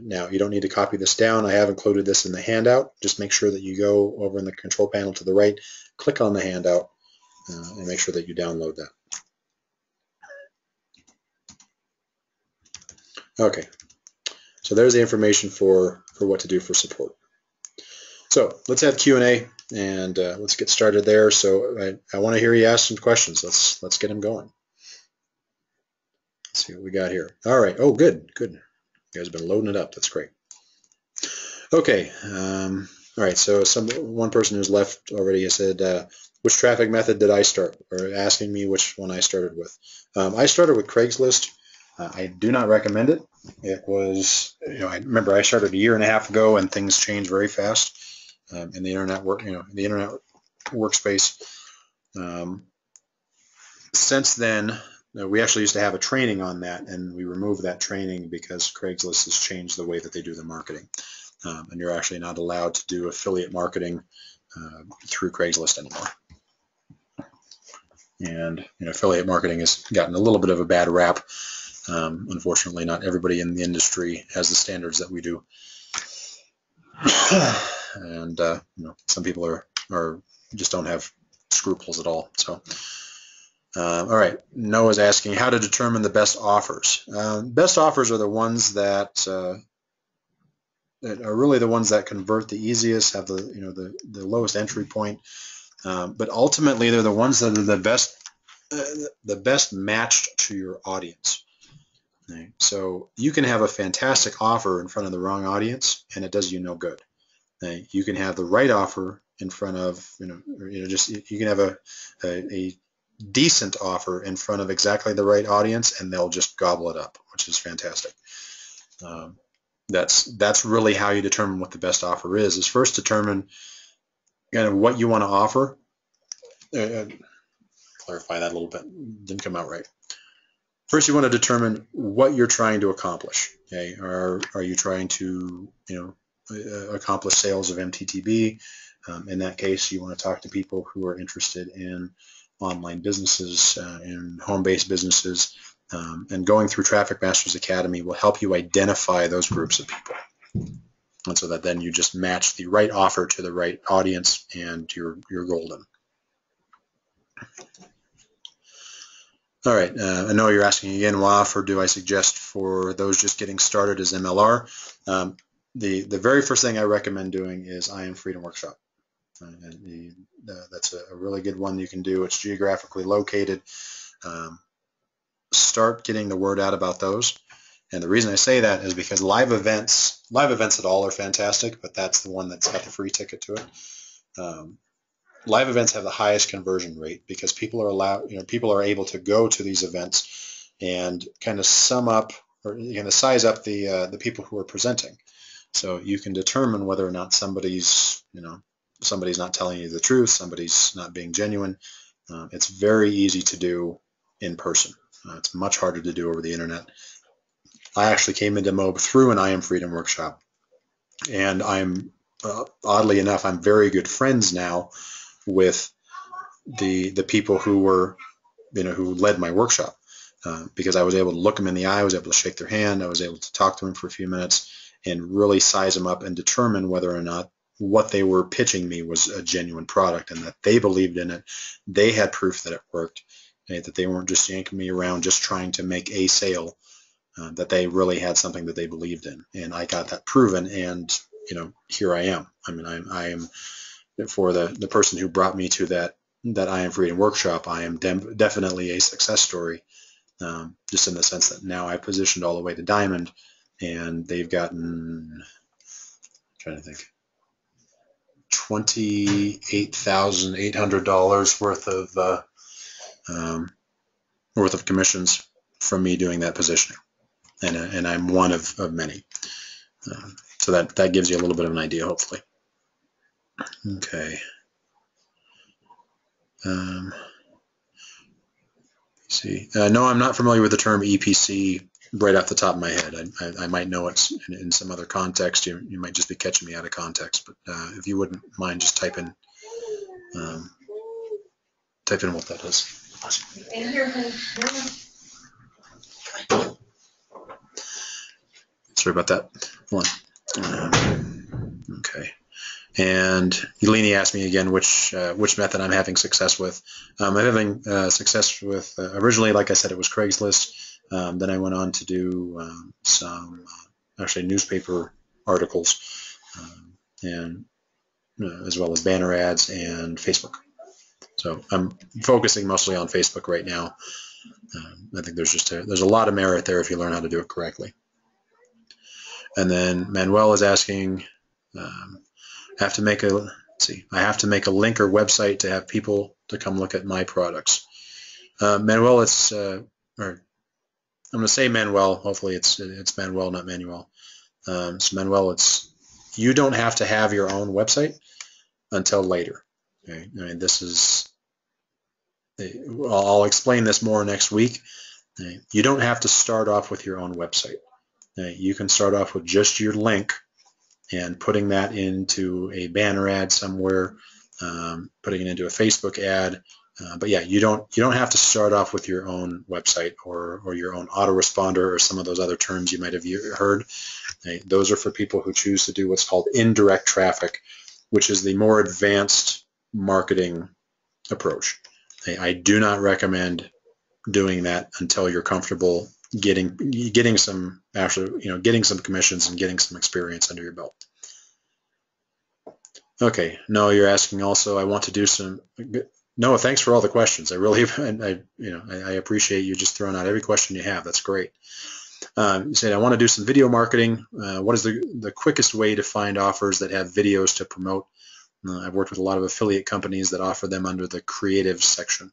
Now, you don't need to copy this down. I have included this in the handout. Just make sure that you go over in the control panel to the right, click on the handout, and make sure that you download that. Okay, so there's the information for what to do for support. So let's have Q&A, and let's get started there. So I want to hear you ask some questions. Let's get them going. Let's see what we got here. All right. Oh, good. You guys have been loading it up. That's great. Okay. All right. So one person who's left already has said, which traffic method did I start? Or asking me which one I started with. I started with Craigslist. I do not recommend it. It was, I remember I started a year and a half ago, and things changed very fast in the internet workspace. Since then, we actually used to have a training on that, and we removed that training because Craigslist has changed the way that they do the marketing, and you're actually not allowed to do affiliate marketing through Craigslist anymore. And affiliate marketing has gotten a little bit of a bad rap. Unfortunately, not everybody in the industry has the standards that we do, and some people are just don't have scruples at all. So, all right, Noah's asking how to determine the best offers. Best offers are the ones that are really the ones that convert the easiest, have the lowest entry point, but ultimately they're the ones that are the best matched to your audience. Okay. So you can have a fantastic offer in front of the wrong audience, and it does you no good. Okay. You can have the right offer in front of you can have a decent offer in front of exactly the right audience, and they'll just gobble it up, which is fantastic. That's really how you determine what the best offer is first determine what you want to offer. Clarify that a little bit. Didn't come out right. First, you want to determine what you're trying to accomplish. Okay, are you trying to accomplish sales of MTTB? In that case, you want to talk to people who are interested in online businesses, in home-based businesses, and going through Traffic Masters Academy will help you identify those groups of people, and so that then you just match the right offer to the right audience, and you're golden. All right, I know you're asking again, what offer do I suggest for those just getting started as MLR? The very first thing I recommend doing is I Am Freedom Workshop. That's a really good one you can do. It's geographically located. Start getting the word out about those. And the reason I say that is because live events at all are fantastic, but that's the one that's got the free ticket to it. Live events have the highest conversion rate because people are able to go to these events and kind of sum up or size up the people who are presenting. So you can determine whether or not somebody's not telling you the truth, somebody's not being genuine. It's very easy to do in person. It's much harder to do over the internet. I actually came into MOBE through an I Am Freedom workshop, and oddly enough, I'm very good friends now with the people who were who led my workshop, because I was able to look them in the eye, I was able to shake their hand, I was able to talk to them for a few minutes and really size them up and determine whether or not what they were pitching me was a genuine product and that they believed in it, they had proof that it worked, that they weren't just yanking me around just trying to make a sale, that they really had something that they believed in. And I got that proven, and here I am. I mean, I am for the person who brought me to that I Am Freedom workshop, I am definitely a success story, just in the sense that now I positioned all the way to Diamond, and they've gotten, I'm trying to think, $28,800 worth of commissions from me doing that positioning, and I'm one of many. So that gives you a little bit of an idea, hopefully. Okay. See, no, I'm not familiar with the term EPC right off the top of my head. I might know it in some other context. You might just be catching me out of context, but if you wouldn't mind just type in what that is. Sorry about that. Hold on. Okay. And Yeleni asked me again which method I'm having success with. I'm having success with originally, like I said, it was Craigslist. Then I went on to do some actually newspaper articles, and as well as banner ads and Facebook. So I'm focusing mostly on Facebook right now. I think there's a lot of merit there if you learn how to do it correctly. And then Manuel is asking, I have to make a link or website to have people to come look at my products. Manuel, or I'm going to say Manuel. Hopefully it's Manuel, not Manuel. So Manuel, you don't have to have your own website until later. Okay? I mean, I'll explain this more next week. Okay? You don't have to start off with your own website. Okay? You can start off with just your link and putting that into a banner ad somewhere, putting it into a Facebook ad. But yeah, you don't have to start off with your own website or your own autoresponder or some of those other terms you might have heard. Those are for people who choose to do what's called indirect traffic, which is the more advanced marketing approach. I do not recommend doing that until you're comfortable getting some commissions and getting some experience under your belt. Okay, Noah, you're asking also, I want to do some. Noah, thanks for all the questions. I really, I appreciate you just throwing out every question you have. That's great. You said, I want to do some video marketing. What is the quickest way to find offers that have videos to promote? I've worked with a lot of affiliate companies that offer them under the creatives section.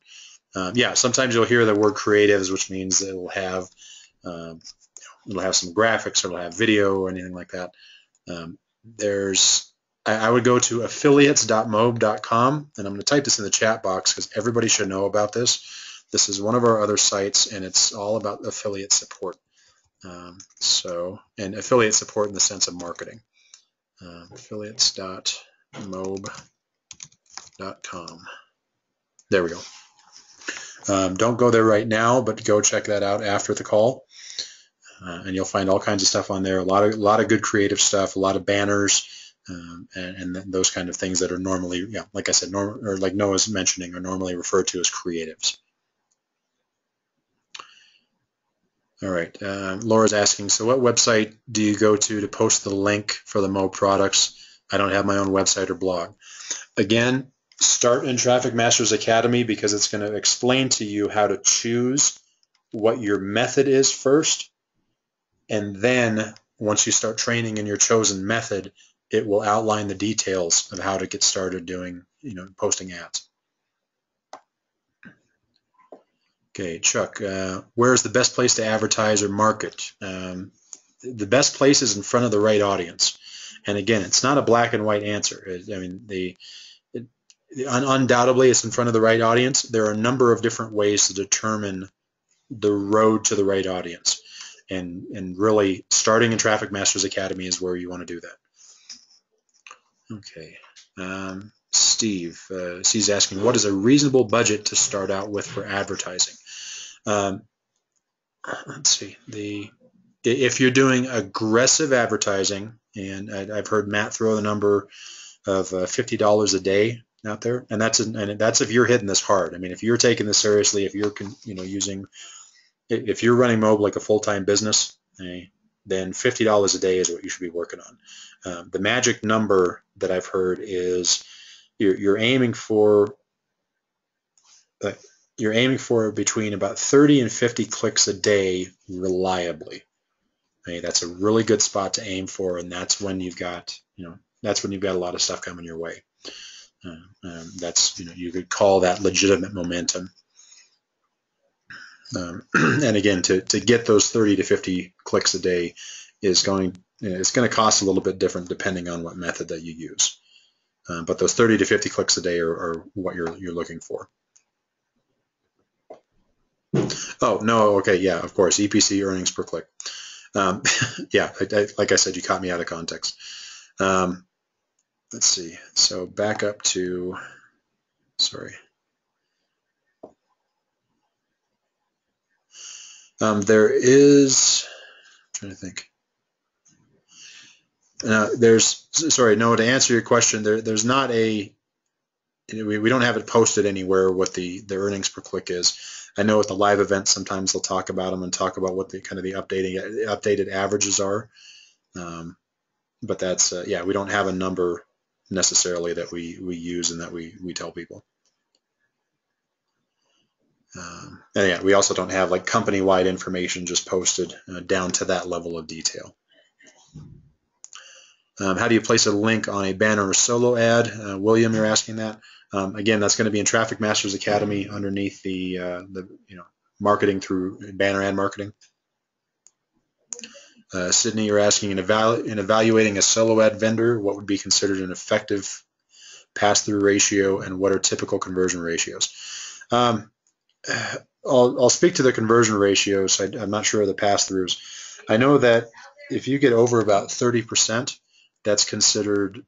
Yeah, sometimes you'll hear the word creatives, which means it'll have some graphics or it'll have video or anything like that. I would go to affiliates.mobe.com, and I'm going to type this in the chat box because everybody should know about this. This is one of our other sites, and it's all about affiliate support. And affiliate support in the sense of marketing. Affiliates.mobe.com. There we go. Don't go there right now, but go check that out after the call, and you'll find all kinds of stuff on there. A lot of good creative stuff, a lot of banners, and those kind of things that are normally, like I said, or like Noah's mentioning, are normally referred to as creatives. All right, Laura's asking, so what website do you go to post the link for the MOBE products? I don't have my own website or blog. Again, start in Traffic Masters Academy because it's going to explain to you how to choose what your method is first, and then once you start training in your chosen method, it will outline the details of how to get started doing, posting ads. Okay, Chuck, where's the best place to advertise or market? The best place is in front of the right audience. And again, it's not a black and white answer. Undoubtedly it's in front of the right audience. There are a number of different ways to determine the road to the right audience. And really, starting in Traffic Masters Academy is where you want to do that. Okay. Steve, he's asking, what is a reasonable budget to start out with for advertising? Let's see. If you're doing aggressive advertising, and I've heard Matt throw the number of $50 a day out there, and that's if you're hitting this hard. I mean, if you're taking this seriously, if you're if you're running MOBE like a full-time business, then $50 a day is what you should be working on. The magic number that I've heard is you're aiming for between about 30 and 50 clicks a day reliably. That's a really good spot to aim for, and that's when you've got a lot of stuff coming your way. You could call that legitimate momentum. And again, to get those 30 to 50 clicks a day it's going to cost a little bit different depending on what method that you use. But those 30 to 50 clicks a day are what you're looking for. Oh, no, okay, yeah, of course, EPC, earnings per click. Yeah, like I said, you caught me out of context. Let's see, so back up to, sorry. There is, I'm trying to think. Sorry, no, to answer your question, there's not a, we don't have it posted anywhere what the earnings per click is. I know at the live events sometimes they'll talk about them and talk about what the kind of the updated averages are. But that's, yeah, we don't have a number necessarily that we use and that we tell people. And yeah, we also don't have like company-wide information just posted down to that level of detail. How do you place a link on a banner or solo ad? William, you're asking that. Again, that's going to be in Traffic Masters Academy underneath the marketing through banner ad marketing. Sydney, you're asking, in evaluating a solo ad vendor, what would be considered an effective pass-through ratio and what are typical conversion ratios? I'll speak to the conversion ratios. I'm not sure of the pass-throughs. I know that if you get over about 30%, that's considered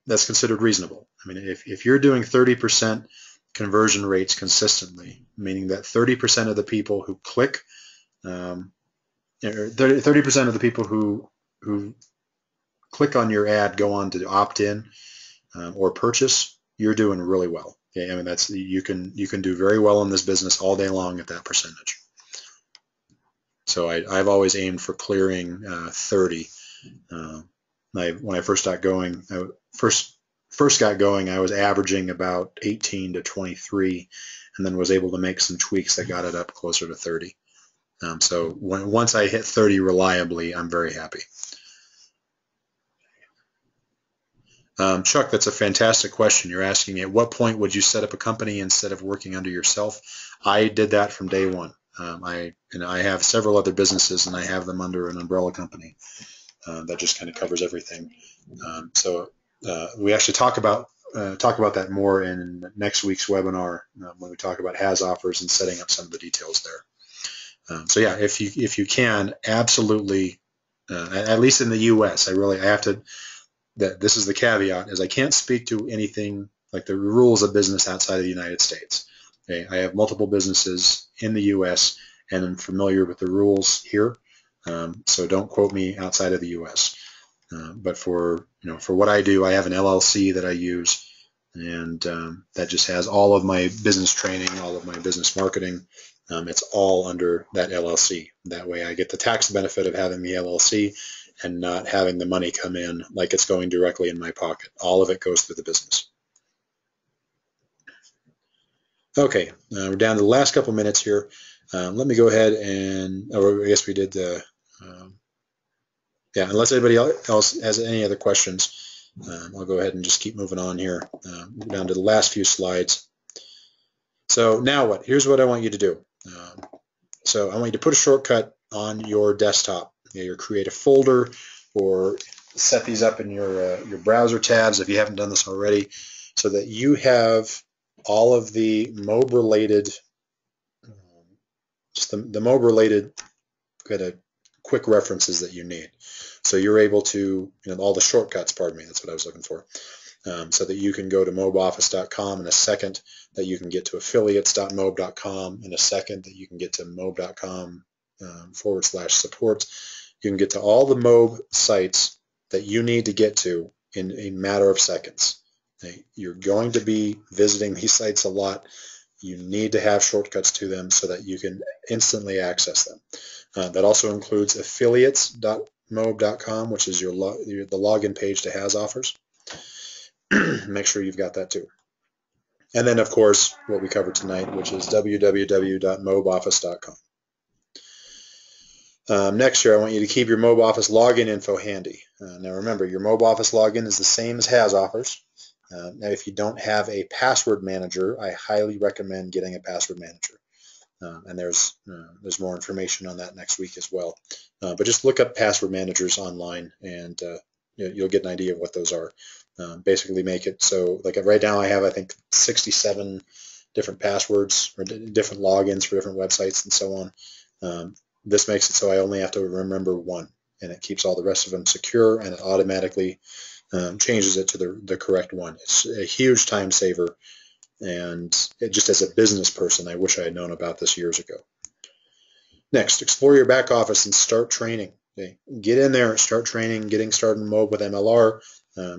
reasonable. I mean, if you're doing 30% conversion rates consistently, meaning that 30% of the people who click, 30% of the people who click on your ad go on to opt in or purchase, you're doing really well. Okay? I mean, that's, you can do very well in this business all day long at that percentage. So I've always aimed for clearing 30. When I first got going, I was averaging about 18 to 23, and then was able to make some tweaks that got it up closer to 30. So once I hit 30 reliably, I'm very happy. Chuck, that's a fantastic question. You're asking, at what point would you set up a company instead of working under yourself? I did that from day one. I have several other businesses, and I have them under an umbrella company that just kind of covers everything. So we actually talk about that more in next week's webinar when we talk about has offers and setting up some of the details there. So yeah, if you can, absolutely, at least in the U.S., I have to. This is the caveat: is I can't speak to anything like the rules of business outside of the United States. Okay? I have multiple businesses in the U.S. and I'm familiar with the rules here. So don't quote me outside of the U.S. But for what I do, I have an LLC that I use, and that just has all of my business training, all of my business marketing. It's all under that LLC. That way I get the tax benefit of having the LLC and not having the money come in like it's going directly in my pocket. All of it goes through the business. Okay, we're down to the last couple minutes here. Let me go ahead and, I guess we did the, yeah, unless anybody else has any other questions, I'll go ahead and just keep moving on here. Down to the last few slides. So now what? Here's what I want you to do. So I want you to put a shortcut on your desktop. You create a folder or set these up in your browser tabs if you haven't done this already, so that you have all of the MOBE related, just the MOBE related kind of quick references that you need. So you're able to, all the shortcuts, pardon me, that's what I was looking for. So that you can go to mobeoffice.com in a second, that you can get to affiliates.mobe.com in a second, that you can get to mobe.com /support. You can get to all the MOBE sites that you need to get to in a matter of seconds. Okay? You're going to be visiting these sites a lot. You need to have shortcuts to them so that you can instantly access them. That also includes affiliates.mobe.com, which is the login page to Has Offers. Make sure you've got that too. And then, of course, what we covered tonight, which is www.mobeoffice.com. Next year, I want you to keep your MOBE Office login info handy. Now remember, your MOBE Office login is the same as Has Offers. Now, if you don't have a password manager, I highly recommend getting a password manager. And there's more information on that next week as well. But just look up password managers online, and you'll get an idea of what those are. Basically make it so, like right now I have, I think, 67 different passwords or different logins for different websites and so on. This makes it so I only have to remember one, and it keeps all the rest of them secure, and it automatically changes it to the correct one. It's a huge time saver, and just as a business person, I wish I had known about this years ago. Next, explore your back office and start training. Okay. Get in there, start training, getting started in MOBE with MLR,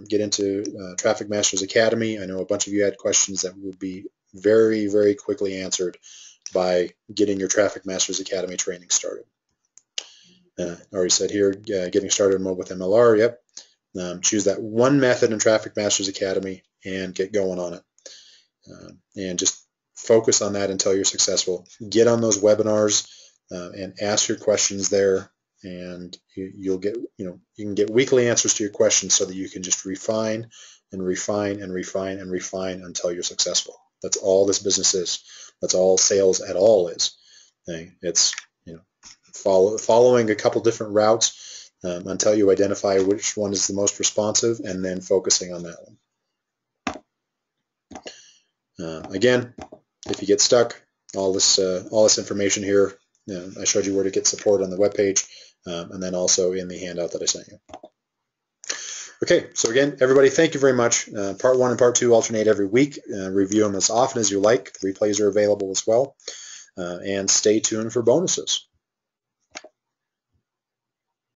get into Traffic Masters Academy. I know a bunch of you had questions that would be very, very quickly answered by getting your Traffic Masters Academy training started. I already said here, getting started in MOBE with MLR, yep. Choose that one method in Traffic Masters Academy and get going on it. And just focus on that until you're successful. Get on those webinars and ask your questions there, and you'll get, you can get weekly answers to your questions so that you can just refine and refine and refine and refine until you're successful. That's all this business is. That's all sales at all is. It's following a couple different routes until you identify which one is the most responsive, and then focusing on that one. Again, if you get stuck, all this information here, I showed you where to get support on the webpage, and then also in the handout that I sent you. Okay, so again, everybody, thank you very much. Part 1 and Part 2 alternate every week. Review them as often as you like. Replays are available as well. And stay tuned for bonuses.